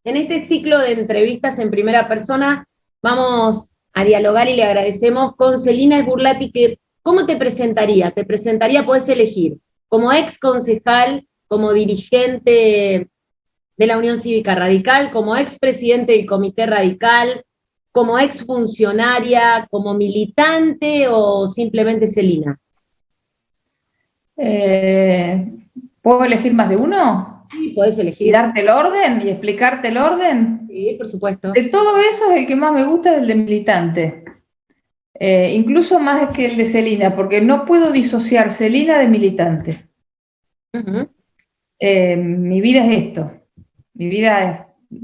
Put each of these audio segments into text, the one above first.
En este ciclo de entrevistas en primera persona vamos a dialogar y le agradecemos con Celina Sburlati, que ¿cómo te presentaría? Te presentaría, podés elegir, como ex concejal, como dirigente de la Unión Cívica Radical, como ex presidente del Comité Radical, como ex funcionaria, como militante o simplemente Celina. ¿Puedo elegir más de uno? Sí, podés ¿Y elegir. darte el orden? ¿Y explicarte el orden? Sí, por supuesto. De todo eso es el que más me gusta, es el de militante. Incluso más que el de Celina, porque no puedo disociar Celina de militante. Mi vida es esto. Mi vida es...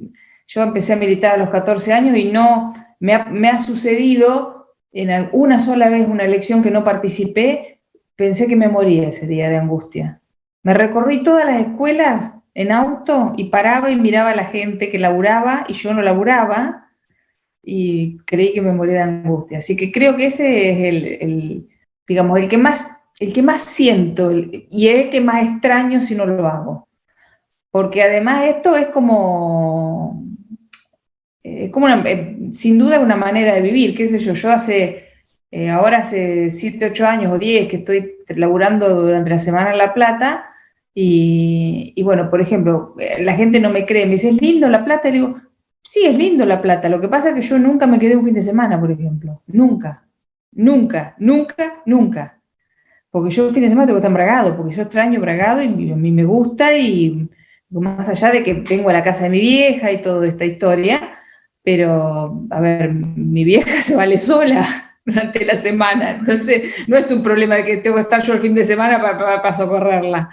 Yo empecé a militar a los 14 años y no me ha sucedido en una sola vez una elección que no participé, pensé que me moría ese día de angustia. Me recorrí todas las escuelas en auto y paraba y miraba a la gente que laburaba y yo no laburaba y creí que me moría de angustia. Así que creo que ese es digamos, el que más siento y es el que más extraño si no lo hago. Porque además esto es como sin duda una manera de vivir, qué sé yo, ahora hace 7, 8 años o 10 que estoy laburando durante la semana en La Plata, y bueno, por ejemplo, la gente no me cree, me dice, ¿es lindo La Plata? Y le digo, sí, es lindo La Plata, lo que pasa es que yo nunca me quedé un fin de semana, por ejemplo, nunca, nunca, nunca, nunca, porque yo un fin de semana tengo que estar en Bragado, porque yo extraño Bragado y a mí me gusta, y más allá de que vengo a la casa de mi vieja y toda esta historia, pero, a ver, mi vieja se vale sola durante la semana, entonces no es un problema de que tengo que estar yo el fin de semana para socorrerla.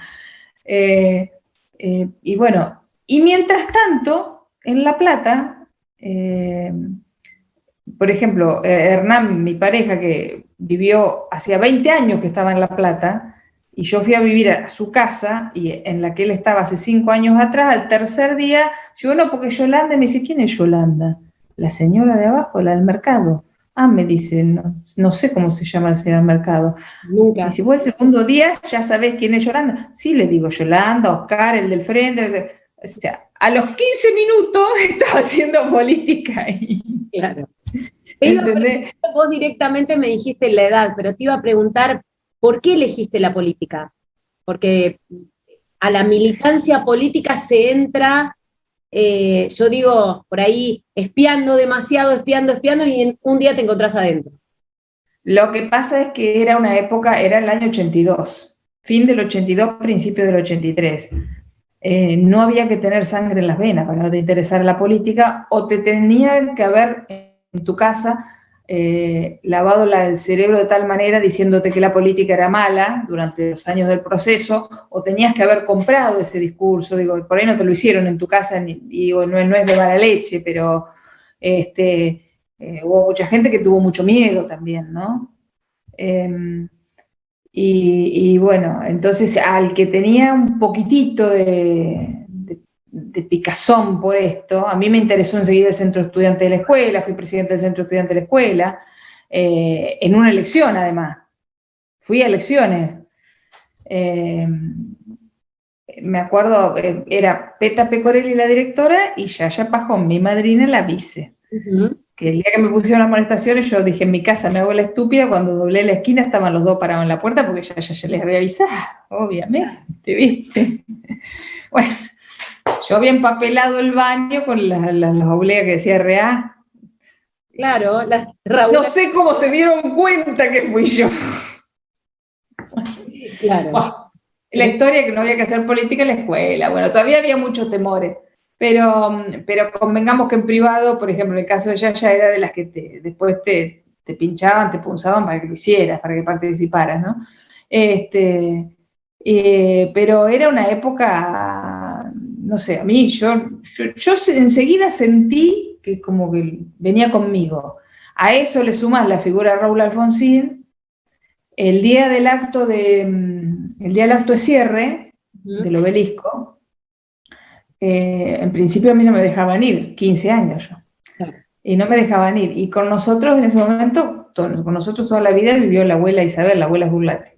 Y bueno, y mientras tanto, en La Plata, por ejemplo, Hernán, mi pareja, que vivió, hacía 20 años que estaba en La Plata, y yo fui a vivir a su casa, y en la que él estaba hace 5 años atrás, al tercer día, yo no, porque Yolanda, me dice, ¿quién es Yolanda? La señora de abajo, la del mercado. Ah, me dice, no sé cómo se llama la señora del mercado. Nunca. Y si vos el segundo día ya sabés quién es Yolanda. Sí, le digo, Yolanda, Oscar, el del frente. O sea, a los 15 minutos estaba haciendo política ahí. Claro. ¿Entendés? Vos directamente me dijiste la edad, pero te iba a preguntar, ¿por qué elegiste la política? Porque a la militancia política se entra, yo digo, por ahí, espiando demasiado, espiando, y en un día te encontrás adentro. Lo que pasa es que era una época, era el año 82, fin del 82, principio del 83. No había que tener sangre en las venas para que no te interesara la política, o te tenían que haber en tu casa lavado el cerebro de tal manera diciéndote que la política era mala durante los años del proceso, o tenías que haber comprado ese discurso. Digo, por ahí no te lo hicieron en tu casa, y digo, no es de mala leche, pero hubo mucha gente que tuvo mucho miedo también, ¿no? Y bueno, entonces al que tenía un poquitito de picazón por esto, a mí me interesó enseguida el centro estudiante de la escuela, fui presidente del centro estudiante de la escuela, en una elección además, fui a elecciones. Me acuerdo, era Peta Pecorelli la directora y Yaya Pajón, mi madrina, la vice. Que el día que me pusieron las molestaciones, yo dije, en mi casa me hago la estúpida, cuando doblé la esquina estaban los dos parados en la puerta, porque ya les había avisado, obviamente, ¿viste? Bueno, yo había empapelado el baño con las obleas que decía RA. Claro, No sé cómo se dieron cuenta que fui yo. Claro. Bueno, la historia que no había que hacer política en la escuela, bueno, todavía había muchos temores. Pero convengamos que en privado, por ejemplo, en el caso de Yaya, era de las que después te pinchaban, te punzaban para que lo hicieras, para que participaras, ¿no? Pero era una época, no sé, a mí, yo enseguida sentí que como que venía conmigo. A eso le sumas la figura de Raúl Alfonsín. El día del acto de cierre del obelisco, en principio a mí no me dejaban ir, 15 años yo, y no me dejaban ir, y con nosotros en ese momento, con nosotros toda la vida vivió la abuela Isabel, la abuela Sburlati,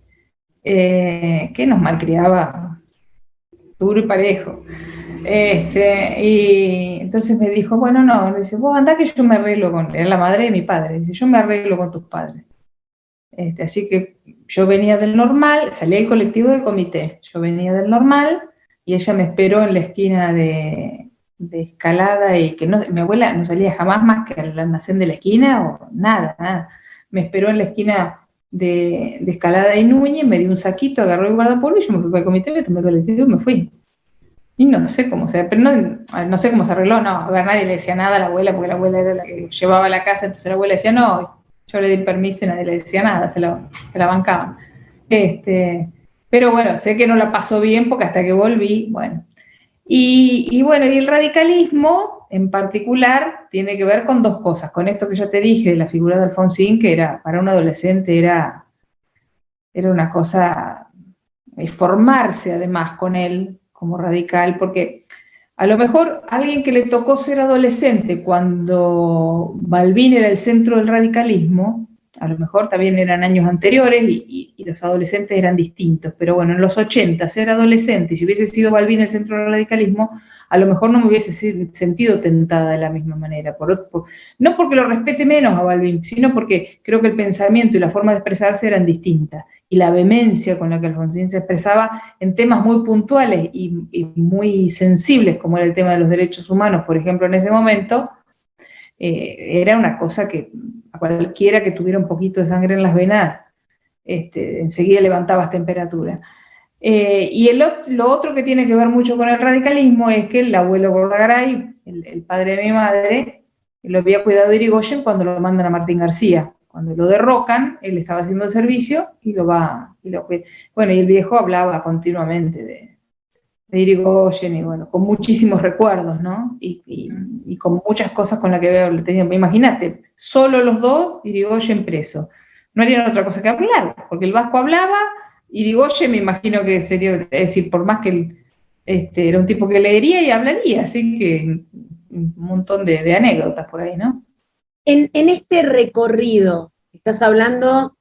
que nos malcriaba duro y parejo. Y entonces me dijo, bueno, no, me dice, vos andá que yo me arreglo con, era la madre de mi padre, dice, yo me arreglo con tus padres. Así que yo venía del Normal, salí del colectivo de Comité, yo venía del Normal y ella me esperó en la esquina de Escalada y que no, mi abuela no salía jamás más que al almacén de la esquina o nada. Me esperó en la esquina de Escalada y Núñez, me dio un saquito, agarró el guardapolvo y yo me fui para el comité, me tomé el colectivo y me fui. Y no sé cómo se, pero no sé cómo se arregló, no, a ver, nadie le decía nada a la abuela, porque la abuela era la que llevaba a la casa, entonces la abuela decía, no, yo le di el permiso y nadie le decía nada, se la bancaban. Pero bueno, sé que no la pasó bien porque hasta que volví, bueno. Y bueno, y el radicalismo en particular tiene que ver con dos cosas, con esto que yo te dije de la figura de Alfonsín, que era, para un adolescente era una cosa, formarse además con él como radical, porque a lo mejor alguien que le tocó ser adolescente cuando Balbín era el centro del radicalismo, a lo mejor también eran años anteriores y los adolescentes eran distintos, pero bueno, en los 80 ser adolescente, si hubiese sido Balbín el centro del radicalismo, a lo mejor no me hubiese sentido tentada de la misma manera, no porque lo respete menos a Balbín, sino porque creo que el pensamiento y la forma de expresarse eran distintas, y la vehemencia con la que Alfonsín se expresaba en temas muy puntuales y muy sensibles, como era el tema de los derechos humanos, por ejemplo, en ese momento, era una cosa que a cualquiera que tuviera un poquito de sangre en las venas, enseguida levantabas temperatura. Y lo otro que tiene que ver mucho con el radicalismo es que el abuelo Gordagaray, el padre de mi madre, lo había cuidado de Irigoyen cuando lo mandan a Martín García. Cuando lo derrocan, él estaba haciendo el servicio y bueno, y el viejo hablaba continuamente de Irigoyen y bueno, con muchísimos recuerdos, ¿no? Y con muchas cosas con las que veo. Imagínate, solo los dos, Irigoyen preso. No harían otra cosa que hablar, porque el vasco hablaba, Irigoyen me imagino que sería, es decir, por más que él era un tipo que leería y hablaría, así que un montón de anécdotas por ahí, ¿no? En este recorrido, estás hablando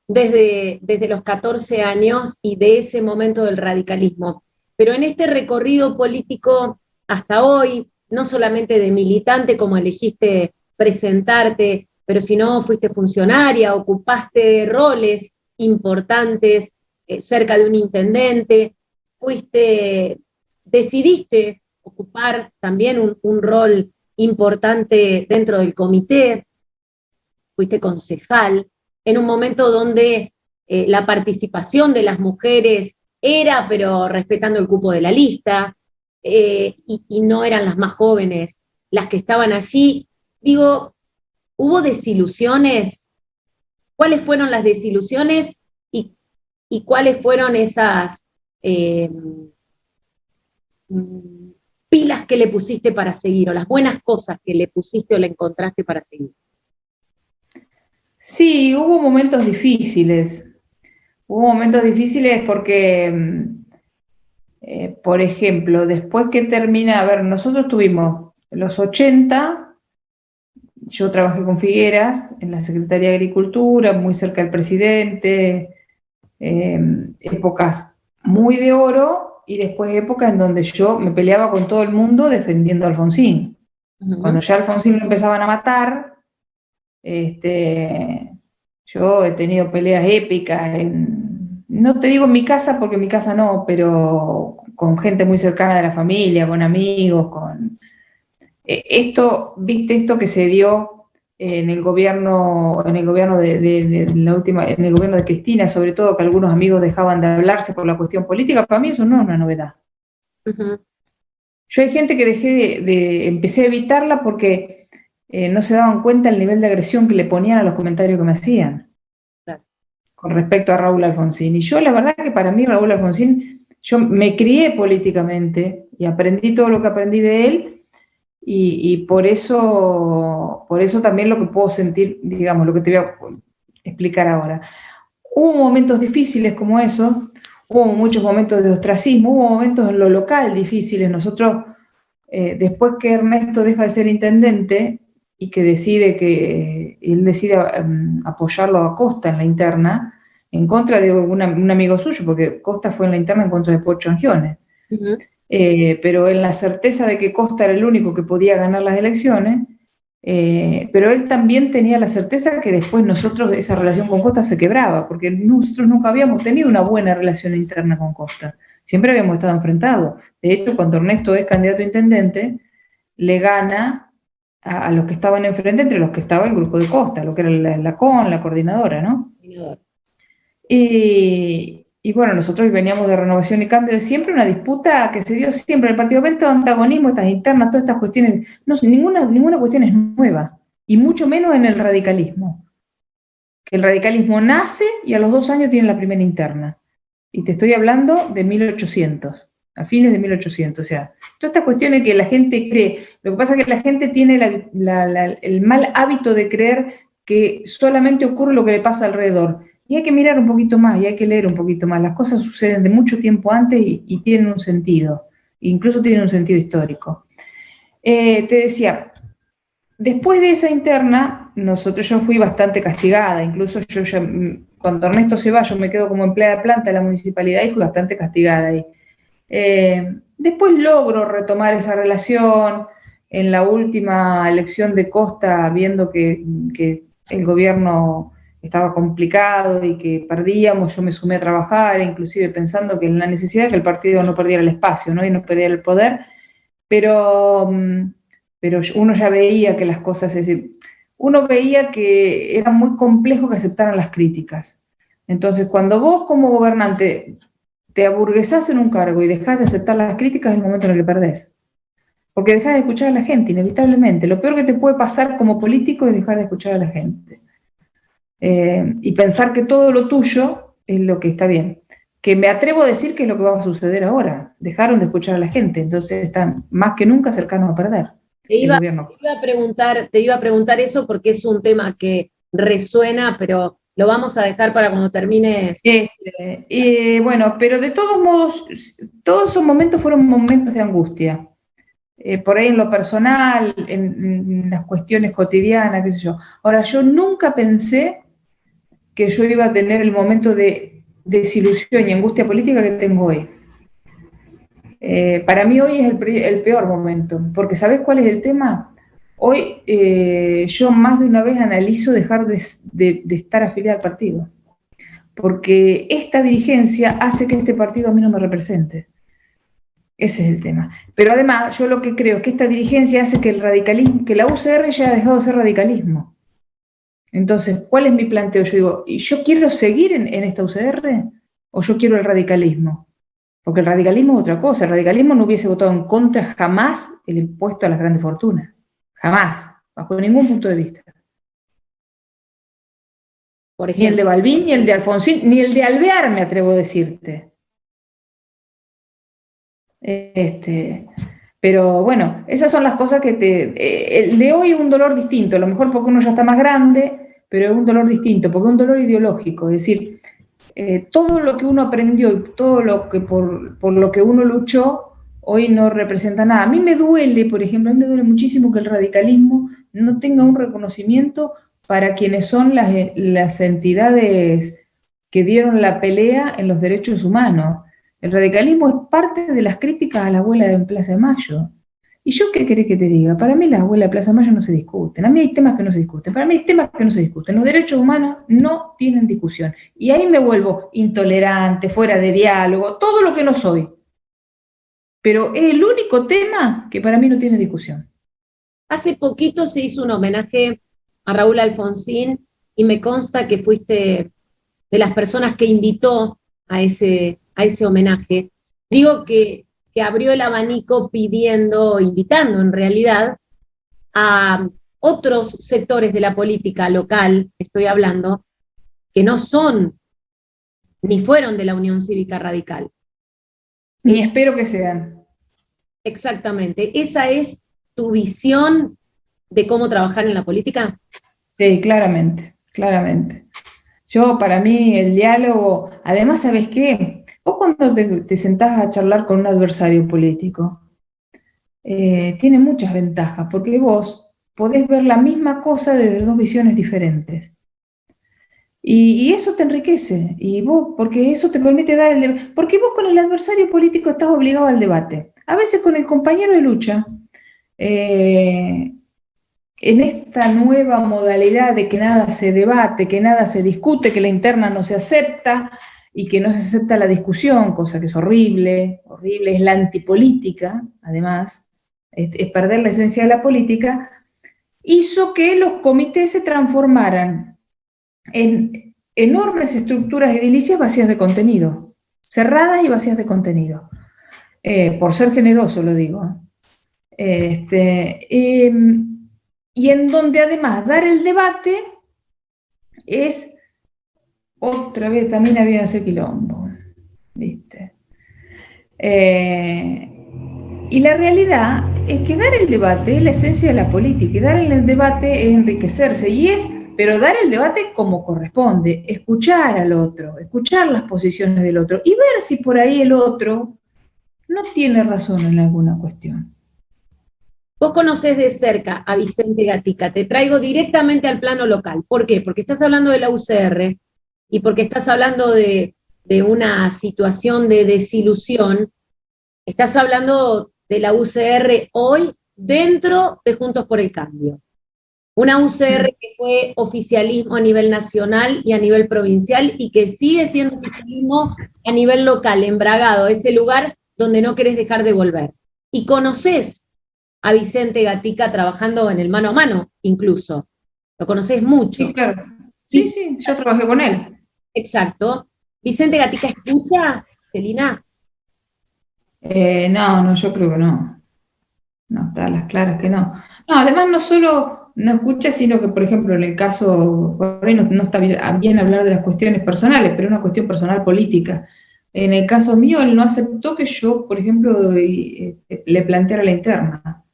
desde los 14 años y de ese momento del radicalismo, pero en este recorrido político hasta hoy, no solamente de militante como elegiste presentarte, pero si no fuiste funcionaria, ocupaste roles importantes cerca de un intendente, decidiste ocupar también un rol importante dentro del comité, fuiste concejal, en un momento donde la participación de las mujeres era, pero respetando el cupo de la lista, y no eran las más jóvenes las que estaban allí. Digo, ¿hubo desilusiones? ¿Cuáles fueron las desilusiones y cuáles fueron esas pilas que le pusiste para seguir, o las buenas cosas que le pusiste o le encontraste para seguir? Sí, hubo momentos difíciles. Hubo momentos difíciles porque, por ejemplo, después que termina, a ver, nosotros tuvimos los 80, yo trabajé con Figueras en la Secretaría de Agricultura, muy cerca del presidente, épocas muy de oro, y después épocas en donde yo me peleaba con todo el mundo defendiendo a Alfonsín. Cuando ya Alfonsín lo empezaban a matar, yo he tenido peleas épicas, no te digo en mi casa, porque en mi casa no, pero con gente muy cercana de la familia, con amigos, viste esto que se dio en el gobierno de la última, en el gobierno de Cristina, sobre todo, que algunos amigos dejaban de hablarse por la cuestión política. Para mí eso no es una novedad. Uh-huh. Yo hay gente que empecé a evitarla porque no se daban cuenta el nivel de agresión que le ponían a los comentarios que me hacían, claro, con respecto a Raúl Alfonsín. Y yo, la verdad que para mí Raúl Alfonsín, yo me crié políticamente y aprendí todo lo que aprendí de él, y por eso también lo que puedo sentir, digamos, lo que te voy a explicar ahora. Hubo momentos difíciles como esos, hubo muchos momentos de ostracismo, hubo momentos en lo local difíciles. Nosotros, después que Ernesto deja de ser intendente y que él decide apoyarlo a Costa en la interna, en contra de un amigo suyo, porque Costa fue en la interna en contra de Pocho Angiones. Uh-huh. pero en la certeza de que Costa era el único que podía ganar las elecciones, pero él también tenía la certeza que después nosotros, esa relación con Costa se quebraba, porque nosotros nunca habíamos tenido una buena relación interna con Costa, siempre habíamos estado enfrentados. De hecho, cuando Ernesto es candidato a intendente, le gana a los que estaban enfrente, entre los que estaba el grupo de Costa, lo que era la coordinadora, ¿no? Y bueno, nosotros veníamos de Renovación y Cambio de siempre, una disputa que se dio siempre en el Partido Verde, todo antagonismo, estas internas, todas estas cuestiones, no, ninguna cuestión es nueva, y mucho menos en el radicalismo. Que el radicalismo nace y a los 2 años tiene la primera interna. Y te estoy hablando de 1800, a fines de 1800, o sea, todas estas cuestiones que la gente cree, lo que pasa es que la gente tiene el mal hábito de creer que solamente ocurre lo que le pasa alrededor. Y hay que mirar un poquito más y hay que leer un poquito más. Las cosas suceden de mucho tiempo antes y tienen un sentido, incluso tienen un sentido histórico. Te decía, después de esa interna, yo fui bastante castigada, incluso cuando Ernesto se va, yo me quedo como empleada de planta de la municipalidad y fui bastante castigada ahí. Después logro retomar esa relación. En la última elección de Costa, viendo que el gobierno estaba complicado y que perdíamos, yo me sumé a trabajar, inclusive pensando que en la necesidad de que el partido no perdiera el espacio, ¿no? Y no perdiera el poder, pero uno ya veía que las cosas, es decir, uno veía que era muy complejo que aceptaran las críticas. Entonces, cuando vos como gobernante te aburguesás en un cargo y dejás de aceptar las críticas, es el momento en el que perdés. Porque dejás de escuchar a la gente, inevitablemente. Lo peor que te puede pasar como político es dejar de escuchar a la gente. Y pensar que todo lo tuyo es lo que está bien. Que me atrevo a decir que es lo que va a suceder ahora. Dejaron de escuchar a la gente, entonces están más que nunca cercanos a perder. Te iba a preguntar eso porque es un tema que resuena, pero lo vamos a dejar para cuando termines. Bueno, pero de todos modos, todos esos momentos fueron momentos de angustia. Por ahí en lo personal, en las cuestiones cotidianas, qué sé yo. Ahora, yo nunca pensé que yo iba a tener el momento de desilusión y angustia política que tengo hoy. Para mí hoy es el peor momento, porque ¿sabés cuál es el tema? Hoy yo más de una vez analizo dejar de estar afiliada al partido, porque esta dirigencia hace que este partido a mí no me represente. Ese es el tema. Pero además, yo lo que creo es que esta dirigencia hace que el radicalismo, que la UCR ya ha dejado de ser radicalismo. Entonces, ¿cuál es mi planteo? Yo digo, ¿yo quiero seguir en esta UCR o yo quiero el radicalismo? Porque el radicalismo es otra cosa. El radicalismo no hubiese votado en contra jamás el impuesto a las grandes fortunas. Jamás. Bajo ningún punto de vista. Por ejemplo, ni el de Balbín, ni el de Alfonsín, ni el de Alvear, me atrevo a decirte. Pero bueno, esas son las cosas que el de hoy es un dolor distinto, a lo mejor porque uno ya está más grande, pero es un dolor distinto, porque es un dolor ideológico, es decir, todo lo que uno aprendió y todo lo que por lo que uno luchó, hoy no representa nada. A mí me duele, por ejemplo, a mí me duele muchísimo que el radicalismo no tenga un reconocimiento para quienes son las entidades que dieron la pelea en los derechos humanos. El radicalismo es parte de las críticas a la huelga de Plaza de Mayo. ¿Y yo qué querés que te diga? Para mí las huelgas de Plaza de Mayo no se discuten. A mí hay temas que no se discuten. Para mí hay temas que no se discuten. Los derechos humanos no tienen discusión. Y ahí me vuelvo intolerante, fuera de diálogo, todo lo que no soy. Pero es el único tema que para mí no tiene discusión. Hace poquito se hizo un homenaje a Raúl Alfonsín y me consta que fuiste de las personas que invitó a ese homenaje. Digo que abrió el abanico invitando en realidad a otros sectores de la política local, estoy hablando, que no son ni fueron de la Unión Cívica Radical. Ni espero que sean. Exactamente. ¿Esa es tu visión de cómo trabajar en la política? Sí, claramente, claramente. Para mí, el diálogo, además, ¿sabes qué? Vos cuando te sentás a charlar con un adversario político, tiene muchas ventajas, porque vos podés ver la misma cosa desde dos visiones diferentes. Y eso te enriquece, porque eso te permite porque vos con el adversario político estás obligado al debate. a veces con el compañero de lucha. En esta nueva modalidad de que nada se debate, que nada se discute, que la interna no se acepta y que no se acepta la discusión, cosa que es horrible, horrible, es la antipolítica, además, es perder la esencia de la política, hizo que los comités se transformaran en enormes estructuras edilicias vacías de contenido, cerradas y vacías de contenido, por ser generoso lo digo. Y en donde además dar el debate es otra vez también había ese quilombo, ¿viste? Y la realidad es que dar el debate es la esencia de la política, y dar el debate es enriquecerse, pero dar el debate como corresponde, escuchar al otro, escuchar las posiciones del otro, y ver si por ahí el otro no tiene razón en alguna cuestión. Vos conocés de cerca a Vicente Gatica, te traigo directamente al plano local. ¿Por qué? Porque estás hablando de la UCR y porque estás hablando de una situación de desilusión. Estás hablando de la UCR hoy dentro de Juntos por el Cambio. Una UCR que fue oficialismo a nivel nacional y a nivel provincial y que sigue siendo oficialismo a nivel local, en Bragado, ese lugar donde no querés dejar de volver. Y conocés a Vicente Gatica trabajando en el mano a mano, incluso. Lo conocés mucho. Sí, claro. Sí, yo trabajé con él. Exacto. ¿Vicente Gatica escucha, Celina? No, yo creo que no. No, está a las claras que no. No, además no solo no escucha, sino que, por ejemplo, en el caso, por ahí no está bien hablar de las cuestiones personales, pero es una cuestión personal política. En el caso mío, él no aceptó que yo, por ejemplo, le planteara la interna.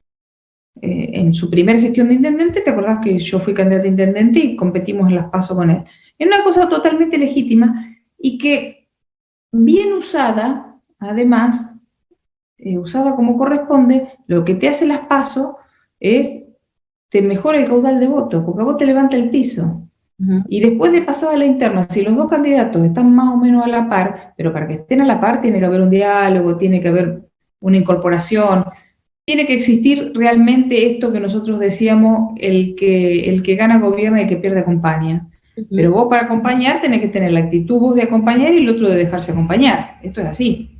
En su primera gestión de intendente, ¿te acordás que yo fui candidata a intendente y competimos en las PASO con él? Es una cosa totalmente legítima y que, bien usada, además, usada como corresponde, lo que te hace las PASO es, te mejora el caudal de votos, porque a vos te levanta el piso. Y después de pasada la interna, si los dos candidatos están más o menos a la par, pero para que estén a la par tiene que haber un diálogo, tiene que haber una incorporación, tiene que existir realmente esto que nosotros decíamos, el que gana gobierna y el que pierde acompaña. Pero vos para acompañar tenés que tener la actitud vos de acompañar y el otro de dejarse acompañar. Esto es así.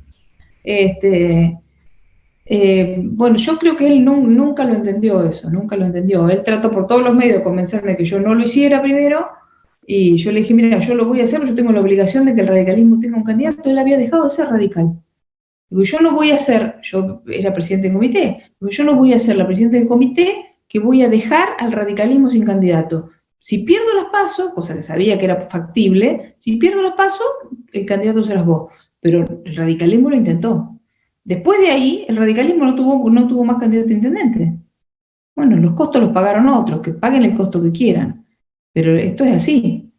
Bueno, yo creo que él nunca lo entendió eso, nunca lo entendió. Él trató por todos los medios de convencerme de que yo no lo hiciera primero, y yo le dije, mira, yo lo voy a hacer, yo tengo la obligación de que el radicalismo tenga un candidato. Él había dejado de ser radical. Digo, yo no voy a ser, yo era presidente del comité, digo, yo no voy a ser la presidenta del comité que voy a dejar al radicalismo sin candidato. Si pierdo las PASO, cosa que sabía que era factible, si pierdo las PASO, el candidato serás vos. Pero el radicalismo lo intentó. Después de ahí, el radicalismo no tuvo más candidato a intendente. Bueno, los costos los pagaron otros, que paguen el costo que quieran. Pero esto es así.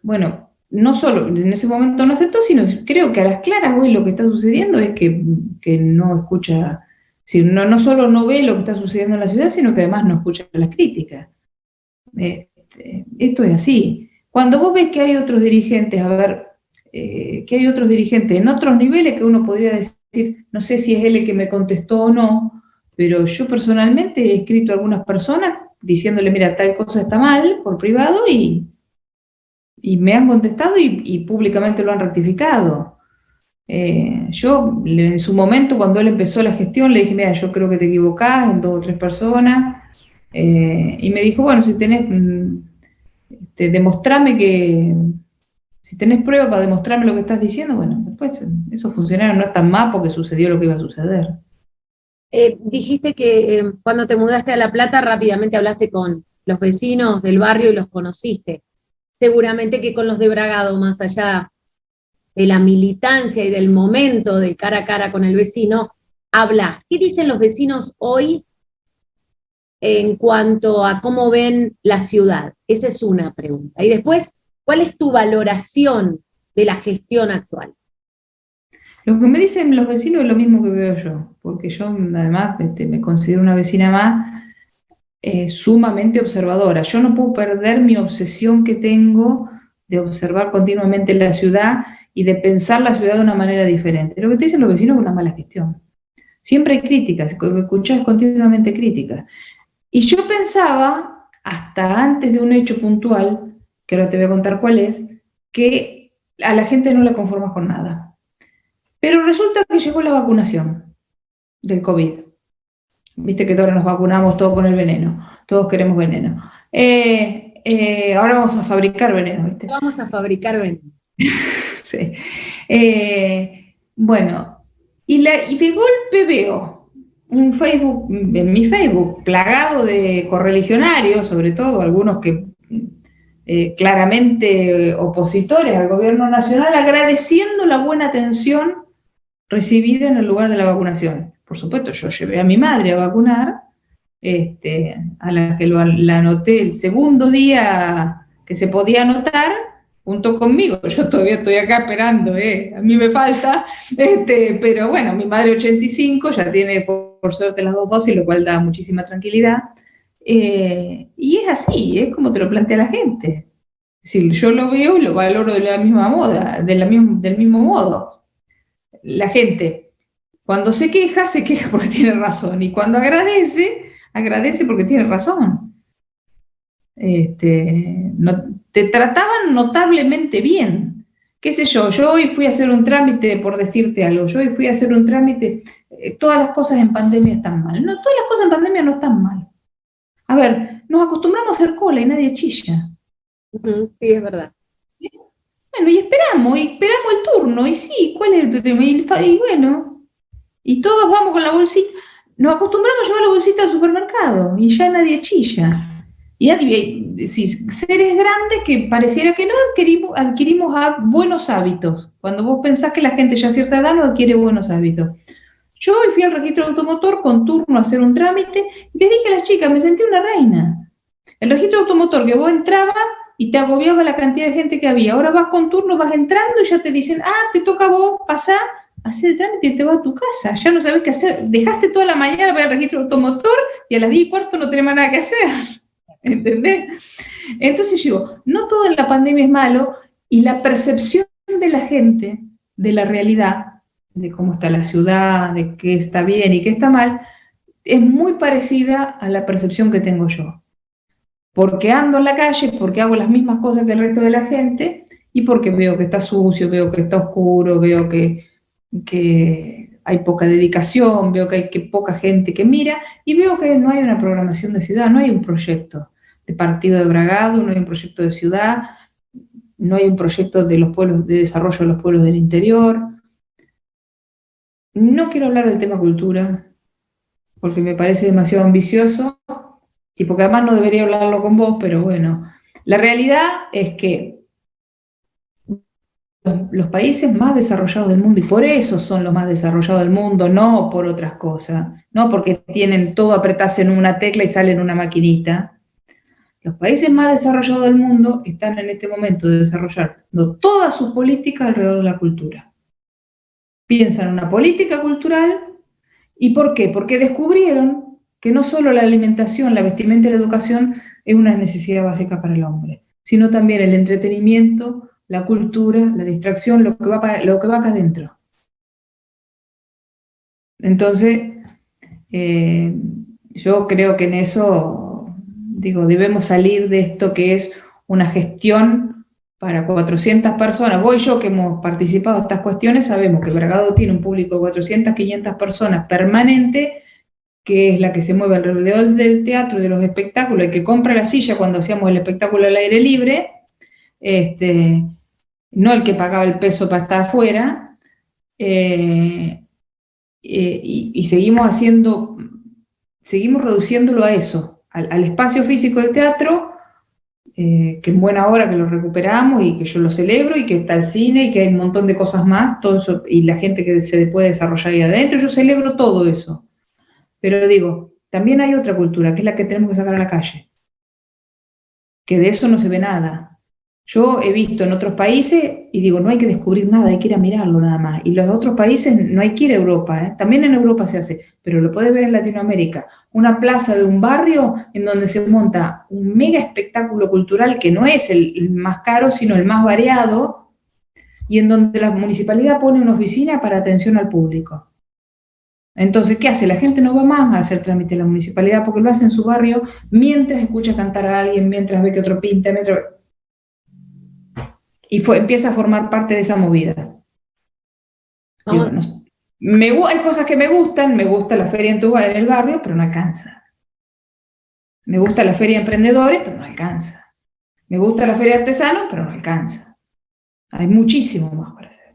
Bueno, no solo en ese momento no aceptó, sino creo que a las claras hoy lo que está sucediendo es que no escucha, no solo no ve lo que está sucediendo en la ciudad, sino que además no escucha las críticas. Esto es así. Cuando vos ves que hay otros dirigentes, que hay otros dirigentes en otros niveles que uno podría decir, no sé si es él el que me contestó o no, pero yo personalmente he escrito a algunas personas diciéndole, mira, tal cosa está mal, por privado, y me han contestado y públicamente lo han rectificado. Yo en su momento, cuando él empezó la gestión, le dije, mira, yo creo que te equivocás en 2 o 3 personas, y me dijo, bueno, si tenés, demostrame que, si tenés pruebas para demostrarme lo que estás diciendo, bueno, después esos funcionarios no están más porque sucedió lo que iba a suceder. Dijiste que cuando te mudaste a La Plata rápidamente hablaste con los vecinos del barrio y los conociste. Seguramente que con los de Bragado, más allá de la militancia y del momento del cara a cara con el vecino, hablas. ¿Qué dicen los vecinos hoy en cuanto a cómo ven la ciudad? Esa es una pregunta. Y después, ¿cuál es tu valoración de la gestión actual? Lo que me dicen los vecinos es lo mismo que veo yo, porque yo además me considero una vecina más sumamente observadora. Yo no puedo perder mi obsesión que tengo de observar continuamente la ciudad y de pensar la ciudad de una manera diferente. Lo que te dicen los vecinos es una mala gestión. Siempre hay críticas, escuchás continuamente críticas. Y yo pensaba, hasta antes de un hecho puntual, que ahora te voy a contar cuál es, que a la gente no le conformas con nada. Pero resulta que llegó la vacunación del COVID. Viste que ahora nos vacunamos todos con el veneno, todos queremos veneno. Ahora vamos a fabricar veneno, ¿viste? Vamos a fabricar veneno. Sí. Bueno, y de golpe veo un Facebook, en mi Facebook, plagado de correligionarios, sobre todo algunos que claramente opositores al gobierno nacional, agradeciendo la buena atención recibida en el lugar de la vacunación. Por supuesto, yo llevé a mi madre a vacunar, a la que la anoté el segundo día que se podía anotar, junto conmigo. Yo todavía estoy acá esperando, a mí me falta, pero bueno, mi madre 85, ya tiene por suerte las 2 dosis, lo cual da muchísima tranquilidad. Y es así, es como te lo plantea la gente. Es decir, yo lo veo y lo valoro de la misma moda, del mismo modo. La gente, cuando se queja porque tiene razón, y cuando agradece porque tiene razón. Te trataban notablemente bien. Qué sé yo hoy fui a hacer un trámite, por decirte algo, todas las cosas en pandemia están mal. No, todas las cosas en pandemia no están mal. A ver, nos acostumbramos a hacer cola y nadie chilla. Sí, es verdad. Bueno, y esperamos el turno, y sí, ¿cuál es el problema? Y bueno, y todos vamos con la bolsita, nos acostumbramos a llevar la bolsita al supermercado, y ya nadie chilla. Y sí, seres grandes que pareciera que no adquirimos buenos hábitos, cuando vos pensás que la gente ya a cierta edad no adquiere buenos hábitos. Yo hoy fui al registro automotor con turno a hacer un trámite, y les dije a las chicas, me sentí una reina. El registro automotor, que vos entrabas y te agobiaba la cantidad de gente que había. Ahora vas con turno, vas entrando y ya te dicen, te toca a vos, pasá, hacer el trámite y te vas a tu casa. Ya no sabés qué hacer. Dejaste toda la mañana para el registro automotor y a las 10:15 no tenés más nada que hacer. ¿Entendés? Entonces digo, no todo en la pandemia es malo, y la percepción de la gente de la realidad, de cómo está la ciudad, de qué está bien y qué está mal, es muy parecida a la percepción que tengo yo. Porque ando en la calle, porque hago las mismas cosas que el resto de la gente, y porque veo que está sucio, veo que está oscuro, veo que hay poca dedicación, veo que hay poca gente que mira, y veo que no hay una programación de ciudad, no hay un proyecto de partido de bragado, no hay un proyecto de ciudad, no hay un proyecto de los pueblos, de desarrollo de los pueblos del interior. No quiero hablar del tema cultura, porque me parece demasiado ambicioso, y porque además no debería hablarlo con vos, pero bueno, la realidad es que los países más desarrollados del mundo, y por eso son los más desarrollados del mundo, no por otras cosas, no porque tienen todo apretarse en una tecla y sale en una maquinita. Los países más desarrollados del mundo están en este momento desarrollando toda su política alrededor de la cultura. Piensan en una política cultural. ¿Y por qué? Porque descubrieron que no solo la alimentación, la vestimenta y la educación es una necesidad básica para el hombre, sino también el entretenimiento, la cultura, la distracción, lo que va acá adentro. Entonces, yo creo que en eso, debemos salir de esto que es una gestión para 400 personas. Vos y yo, que hemos participado en estas cuestiones, sabemos que Bragado tiene un público de 400, 500 personas permanente, que es la que se mueve alrededor del teatro, de los espectáculos, el que compra la silla cuando hacíamos el espectáculo al aire libre, no el que pagaba el peso para estar afuera, y seguimos reduciéndolo a eso, al espacio físico del teatro, que en buena hora que lo recuperamos y que yo lo celebro, y que está el cine y que hay un montón de cosas más, todo eso, y la gente que se puede desarrollar ahí adentro, yo celebro todo eso. Pero también hay otra cultura, que es la que tenemos que sacar a la calle, que de eso no se ve nada. Yo he visto en otros países y no hay que descubrir nada, hay que ir a mirarlo nada más. Y los otros países no hay que ir a Europa, también en Europa se hace, pero lo podés ver en Latinoamérica. Una plaza de un barrio en donde se monta un mega espectáculo cultural que no es el más caro, sino el más variado, y en donde la municipalidad pone una oficina para atención al público. Entonces, ¿qué hace? La gente no va más a hacer trámite en la municipalidad porque lo hace en su barrio mientras escucha cantar a alguien, mientras ve que otro pinta, y empieza a formar parte de esa movida. Digo, no, hay cosas que me gustan, me gusta la feria en el barrio, pero no alcanza. Me gusta la feria de emprendedores, pero no alcanza. Me gusta la feria de artesanos, pero no alcanza. Hay muchísimo más para hacer.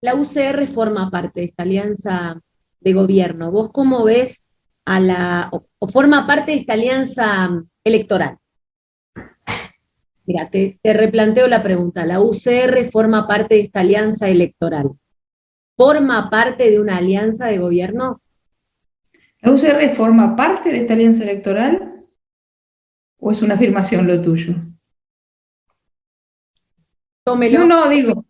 La UCR forma parte de esta alianza de gobierno. ¿Vos cómo ves o forma parte de esta alianza electoral? Mira, te replanteo la pregunta. ¿La UCR forma parte de esta alianza electoral? ¿Forma parte de una alianza de gobierno? ¿La UCR forma parte de esta alianza electoral o es una afirmación lo tuyo? Tómelo. No, digo.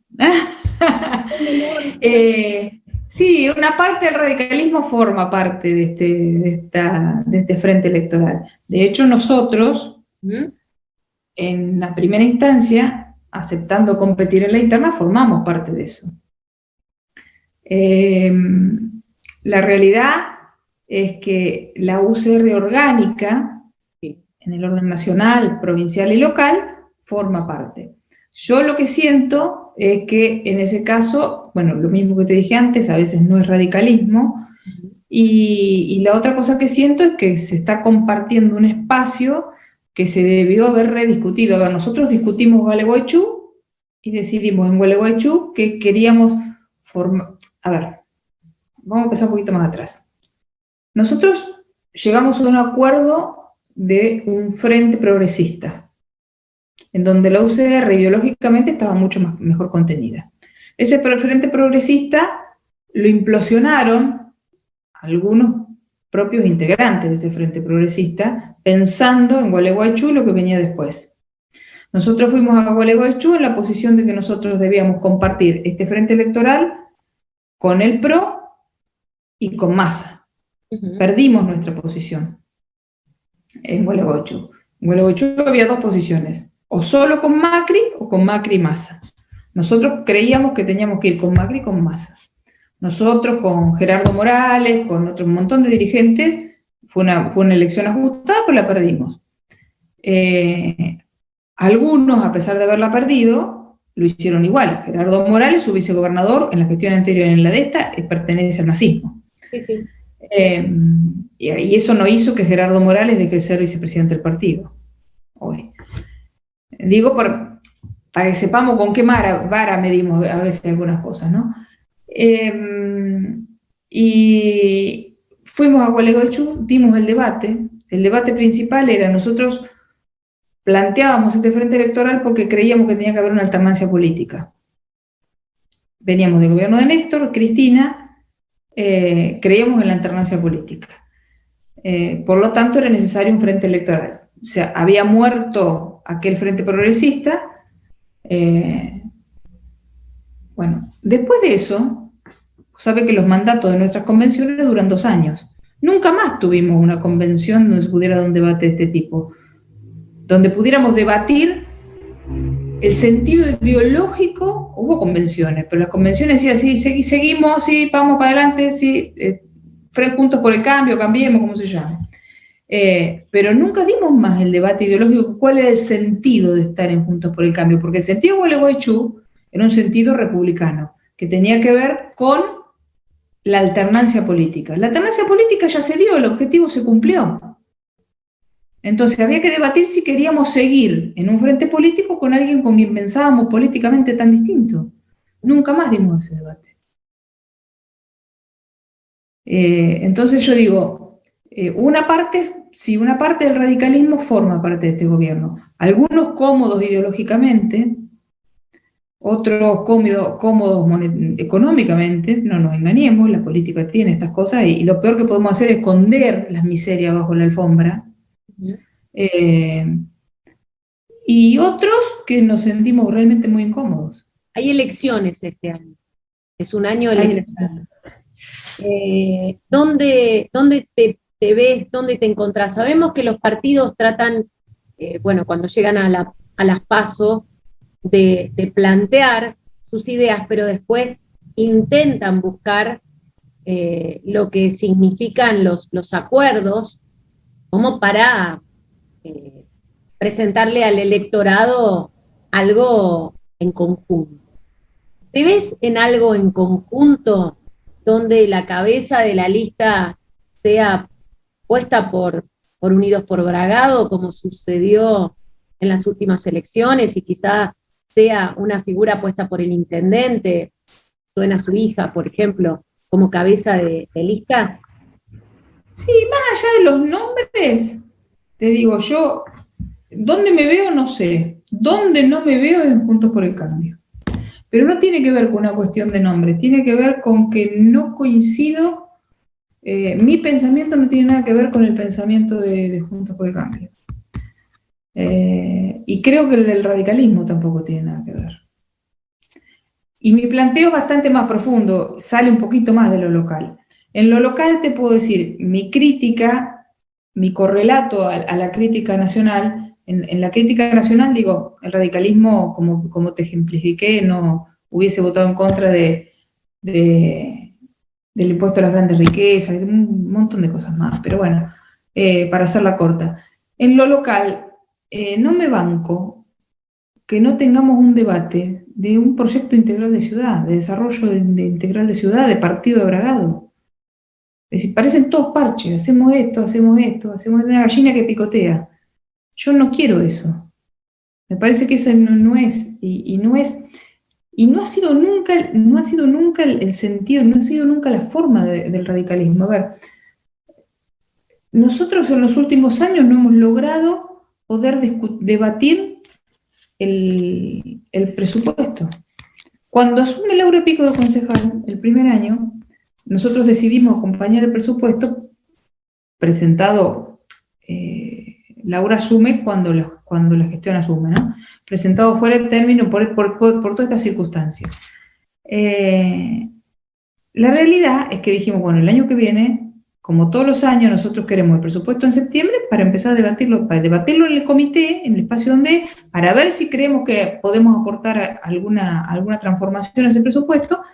Sí, una parte del radicalismo forma parte de este frente electoral. De hecho, nosotros, en la primera instancia, aceptando competir en la interna, formamos parte de eso. La realidad es que la UCR orgánica, en el orden nacional, provincial y local, forma parte. Yo lo que siento es que en ese caso, bueno, lo mismo que te dije antes, a veces no es radicalismo, y la otra cosa que siento es que se está compartiendo un espacio que se debió haber rediscutido. A ver, nosotros discutimos Gualeguaychú y decidimos en Gualeguaychú que queríamos formar. A ver, vamos a empezar un poquito más atrás. Nosotros llegamos a un acuerdo de un frente progresista, en donde la UCR ideológicamente estaba mucho mejor contenida. Ese frente progresista lo implosionaron algunos propios integrantes de ese frente progresista, pensando en Gualeguaychú y lo que venía después. Nosotros fuimos a Gualeguaychú en la posición de que nosotros debíamos compartir este frente electoral con el PRO y con Massa. Perdimos nuestra posición en Gualeguaychú. En Gualeguaychú había dos posiciones, o solo con Macri o con Macri y Massa. Nosotros creíamos que teníamos que ir con Macri y con Massa. Nosotros con Gerardo Morales, con otro montón de dirigentes, fue una elección ajustada, pero la perdimos. Algunos, a pesar de haberla perdido, lo hicieron igual. Gerardo Morales, su vicegobernador, en la gestión anterior en la de esta, pertenece al masismo. Sí, sí. Y eso no hizo que Gerardo Morales deje de ser vicepresidente del partido. Hoy. Digo para que sepamos con qué vara medimos a veces algunas cosas, ¿no? Y fuimos a Gualeguaychú, dimos el debate principal era, nosotros planteábamos este frente electoral porque creíamos que tenía que haber una alternancia política. Veníamos del gobierno de Néstor, Cristina, creíamos en la alternancia política. Por lo tanto, era necesario un frente electoral. O sea, había muerto aquel frente progresista. Bueno, después de eso, sabe que los mandatos de nuestras convenciones duran 2 años. Nunca más tuvimos una convención donde se pudiera dar un debate de este tipo, donde pudiéramos debatir el sentido ideológico. Hubo convenciones, pero las convenciones decían, sí, seguimos, sí, vamos para adelante, sí, Juntos por el Cambio, cambiemos, como se llame. Pero nunca dimos más el debate ideológico, cuál era el sentido de estar en Juntos por el Cambio, porque el sentido de Gualeguaychú era un sentido republicano, que tenía que ver con la alternancia política. La alternancia política ya se dio, el objetivo se cumplió. Entonces había que debatir si queríamos seguir en un frente político con alguien con quien pensábamos políticamente tan distinto. Nunca más dimos ese debate. Entonces yo digo, una parte del radicalismo forma parte de este gobierno. Algunos cómodos ideológicamente, otros cómodos económicamente, no nos engañemos, la política tiene estas cosas y lo peor que podemos hacer es esconder las miserias bajo la alfombra. Y otros que nos sentimos realmente muy incómodos. Hay elecciones este año, es un año electoral. ¿Dónde te ves, dónde te encontrás? Sabemos que los partidos tratan, bueno, cuando llegan a las PASO, de plantear sus ideas, pero después intentan buscar lo que significan los acuerdos, como para presentarle al electorado algo en conjunto. ¿Te ves en algo en conjunto donde la cabeza de la lista sea puesta por Unidos por Bragado, como sucedió en las últimas elecciones, y quizá sea una figura puesta por el intendente, suena su hija, por ejemplo, como cabeza de lista? Sí, más allá de los nombres, te digo yo, ¿dónde me veo? No sé. ¿Dónde no me veo? En Juntos por el Cambio. Pero no tiene que ver con una cuestión de nombre, tiene que ver con que no coincido, mi pensamiento no tiene nada que ver con el pensamiento de Juntos por el Cambio. Y creo que el del radicalismo tampoco tiene nada que ver. Y mi planteo es bastante más profundo, sale un poquito más de lo local. En lo local te puedo decir, mi crítica, mi correlato a la crítica nacional, en la crítica nacional digo, el radicalismo, como te ejemplifiqué, no hubiese votado en contra del impuesto a las grandes riquezas, de un montón de cosas más, pero bueno, para hacerla corta. En lo local, no me banco que no tengamos un debate de un proyecto integral de ciudad, de desarrollo integral de ciudad, de partido de Bragado. Es decir, parecen todos parches, hacemos esto, hacemos una gallina que picotea. Yo no quiero eso. Me parece que eso no es, y no ha sido nunca el sentido, no ha sido nunca la forma del radicalismo. A ver, nosotros en los últimos años no hemos logrado poder debatir el presupuesto. Cuando asume Laura Pico de concejal, el primer año, nosotros decidimos acompañar el presupuesto presentado, Laura asume cuando la gestión asume, ¿no? Presentado fuera de término por todas estas circunstancias. La realidad es que dijimos, bueno, el año que viene, como todos los años, nosotros queremos el presupuesto en septiembre para empezar a debatirlo en el comité, en el espacio donde, para ver si creemos que podemos aportar alguna transformación a ese presupuesto,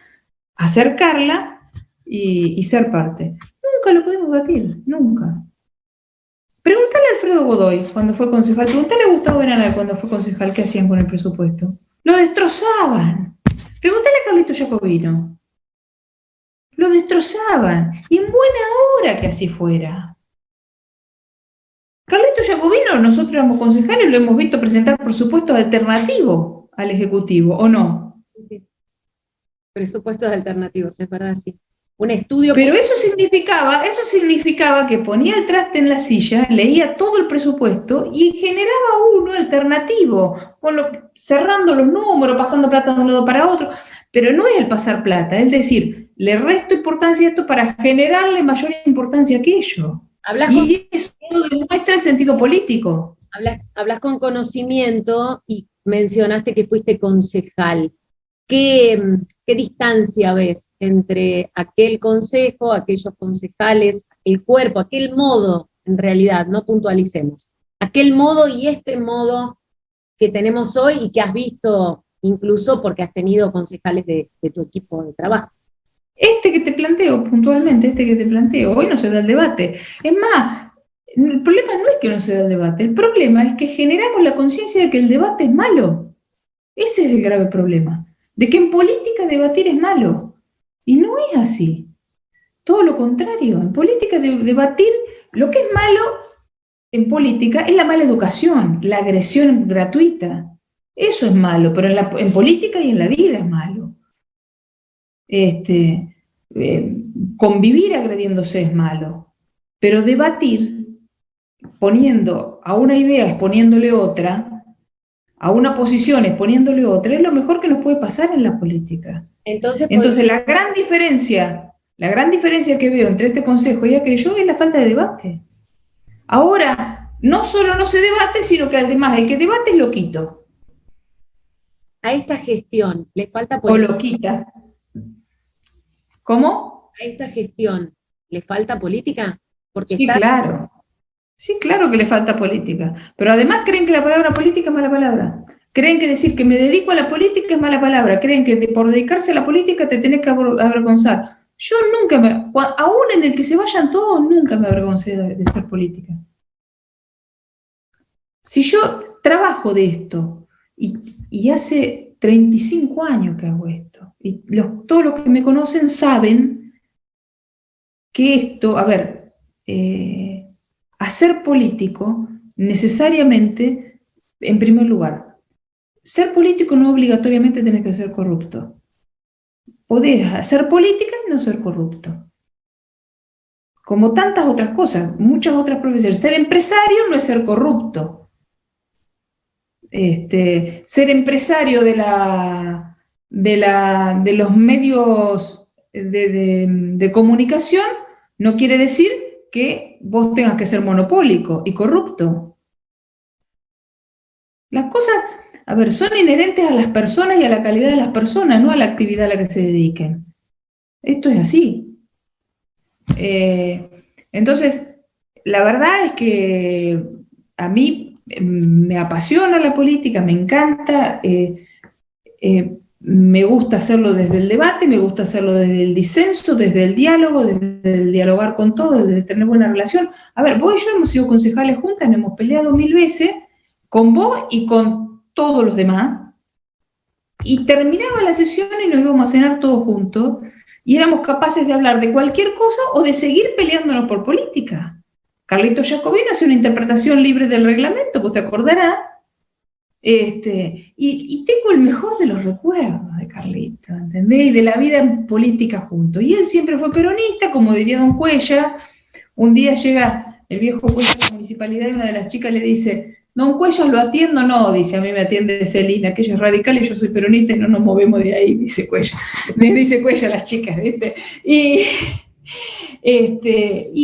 acercarla y ser parte. Nunca lo pudimos debatir, nunca. Pregúntale a Alfredo Godoy cuando fue concejal, pregúntale a Gustavo Benanal cuando fue concejal qué hacían con el presupuesto. Lo destrozaban. Pregúntale a Carlito Jacobino. Lo destrozaban. Y en buena hora que así fuera. Carlito Jacobino, nosotros éramos concejales, lo hemos visto presentar presupuestos alternativos al Ejecutivo, ¿o no? Sí. Presupuestos alternativos, es verdad, sí. Un estudio. Pero eso significaba que ponía el traste en la silla, leía todo el presupuesto y generaba uno alternativo, cerrando los números, pasando plata de un lado para otro. Pero no es el pasar plata, es decir, le resto importancia a esto para generarle mayor importancia a aquello. Y eso demuestra el sentido político. Hablas con conocimiento y mencionaste que fuiste concejal. ¿Qué distancia ves entre aquel consejo, aquellos concejales, el cuerpo, aquel modo, en realidad, no puntualicemos, aquel modo y este modo que tenemos hoy y que has visto incluso porque has tenido concejales de tu equipo de trabajo? Este que te planteo, puntualmente, hoy no se da el debate. Es más, el problema no es que no se da el debate, el problema es que generamos la conciencia de que el debate es malo. Ese es el grave problema. De que en política debatir es malo. Y no es así. Todo lo contrario. En política debatir, lo que es malo en política es la mala educación, la agresión gratuita. Eso es malo, pero en política y en la vida es malo. Convivir agrediéndose es malo. Pero debatir, poniendo a una idea, exponiéndole otra, a una posición exponiéndole otra, es lo mejor que nos puede pasar en la política. Entonces la gran diferencia que veo entre este consejo y aquello es la falta de debate. Ahora, no solo no se debate, sino que además el que debate es loquito. A esta gestión le falta política. O loquita. ¿Cómo? A esta gestión le falta política. Porque sí, claro. Sí, claro que le falta política. Pero además creen que la palabra política es mala palabra. Creen que decir que me dedico a la política es mala palabra. Creen que por dedicarse a la política te tenés que avergonzar. Yo nunca aún en el que se vayan todos, nunca me avergoncé de ser política. Si yo trabajo de esto y hace 35 años que hago esto, y todos los que me conocen saben que esto, hacer político necesariamente, en primer lugar, ser político no obligatoriamente tenés que ser corrupto. Podés hacer política y no ser corrupto. Como tantas otras cosas, muchas otras profesiones. Ser empresario no es ser corrupto. Ser empresario de los medios de comunicación no quiere decir que vos tengas que ser monopólico y corrupto. Las cosas, son inherentes a las personas y a la calidad de las personas, no a la actividad a la que se dediquen. Esto es así. Entonces, la verdad es que a mí me apasiona la política, me encanta, me gusta hacerlo desde el debate, me gusta hacerlo desde el disenso, desde el diálogo, desde el dialogar con todos, desde tener buena relación. Vos y yo hemos sido concejales juntas, nos hemos peleado 1000 veces, con vos y con todos los demás, y terminaba la sesión y nos íbamos a cenar todos juntos, y éramos capaces de hablar de cualquier cosa o de seguir peleándonos por política. Carlito Jacobino hace una interpretación libre del reglamento, pues te acordarás, y tengo el mejor de los recuerdos de Carlito, ¿entendés? Y de la vida en política juntos. Y él siempre fue peronista, como diría don Cuella. Un día llega el viejo Cuella de la municipalidad y una de las chicas le dice: don Cuellar, ¿lo atiendo? No, dice, a mí me atiende Celina, que ella es radical y yo soy peronista y no nos movemos de ahí, dice Cuellar. Dice Cuellar a las chicas, ¿viste? Y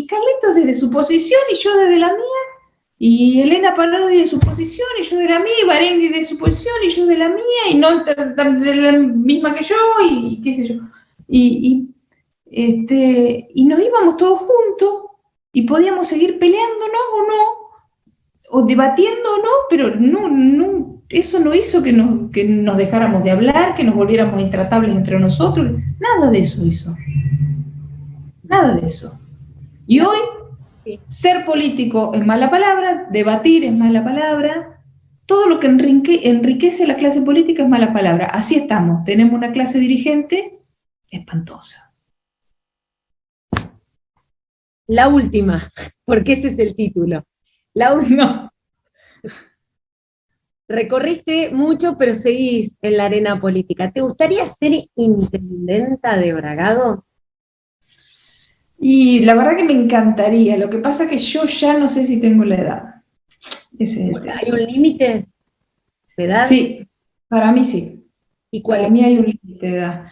Carlitos desde su posición y yo desde la mía, y Elena Parodi de su posición y yo de la mía, y Barengui de su posición y yo de la mía, y no de la misma que yo, y qué sé yo. Y nos íbamos todos juntos y podíamos seguir peleándonos o no, o debatiendo o no, pero no, eso no hizo que nos dejáramos de hablar, que nos volviéramos intratables entre nosotros. Nada de eso hizo. Nada de eso. Y hoy, ser político es mala palabra, debatir es mala palabra, todo lo que enriquece la clase política es mala palabra. Así estamos. Tenemos una clase dirigente espantosa. La última, porque ese es el título. No. Recorriste mucho, pero seguís en la arena política. ¿Te gustaría ser intendenta de Bragado? Y la verdad que me encantaría. Lo que pasa es que yo ya no sé si tengo la edad. ¿Hay un límite de edad? Sí, para mí sí. ¿Y cuál para mí hay un límite de edad.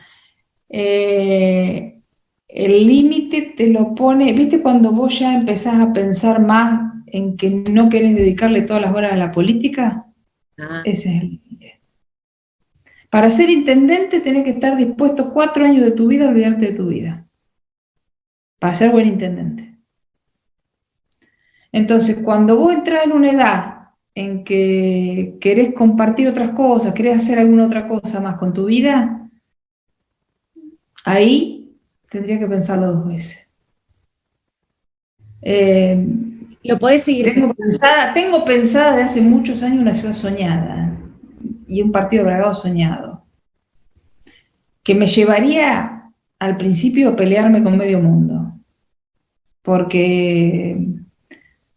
El límite te lo pone, ¿viste cuando vos ya empezás a pensar más en que no querés dedicarle todas las horas a la política? Ese es el límite. Para ser intendente tenés que estar dispuesto 4 años de tu vida a olvidarte de tu vida. Para ser buen intendente. Entonces, cuando vos entras en una edad en que querés compartir otras cosas, querés hacer alguna otra cosa más con tu vida, ahí tendría que pensarlo 2 veces. ¿Lo podés seguir? Tengo pensada de hace muchos años una ciudad soñada y un partido de Bragado soñado, que me llevaría al principio a pelearme con medio mundo, porque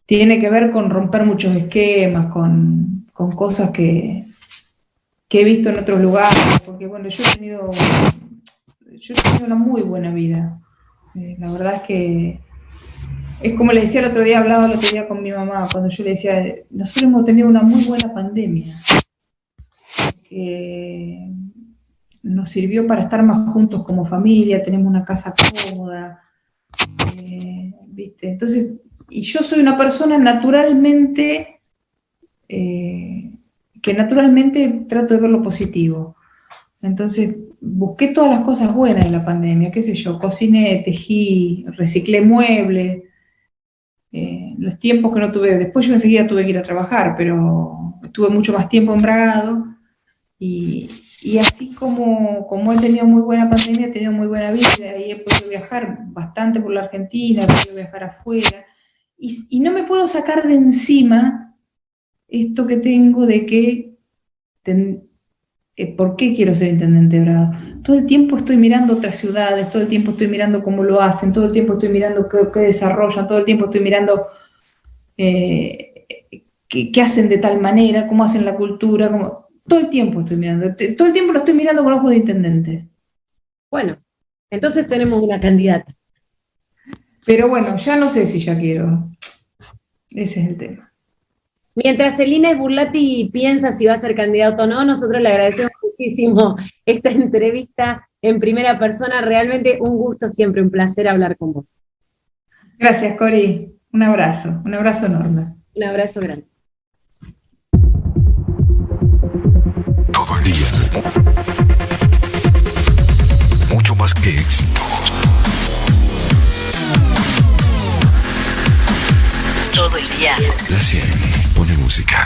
tiene que ver con romper muchos esquemas, con cosas que he visto en otros lugares, porque bueno, yo he tenido una muy buena vida. La verdad es que es como le decía hablaba el otro día con mi mamá, cuando yo le decía, nosotros hemos tenido una muy buena pandemia, que nos sirvió para estar más juntos como familia, tenemos una casa cómoda, ¿viste? Entonces, y yo soy una persona naturalmente, que naturalmente trato de ver lo positivo. Entonces, busqué todas las cosas buenas de la pandemia, qué sé yo, cociné, tejí, reciclé muebles, los tiempos que no tuve, después yo enseguida tuve que ir a trabajar, pero estuve mucho más tiempo en Bragado, Y así como he tenido muy buena pandemia, he tenido muy buena vida, y he podido viajar bastante por la Argentina, he podido viajar afuera, y no me puedo sacar de encima esto que tengo de que, ¿por qué quiero ser intendente de Bragado? Todo el tiempo estoy mirando otras ciudades, todo el tiempo estoy mirando cómo lo hacen, todo el tiempo estoy mirando qué desarrollan, todo el tiempo estoy mirando qué hacen de tal manera, cómo hacen la cultura, todo el tiempo estoy mirando, todo el tiempo lo estoy mirando con ojos de intendente. Bueno, entonces tenemos una candidata. Pero bueno, ya no sé si ya quiero. Ese es el tema. Mientras Celina Sburlati piensa si va a ser candidato o no, nosotros le agradecemos muchísimo esta entrevista en primera persona. Realmente un gusto, siempre un placer hablar con vos. Gracias, Cori. Un abrazo enorme. Un abrazo grande. Todo el día. Mucho más que éxitos. Todo el día. La 100 pone música.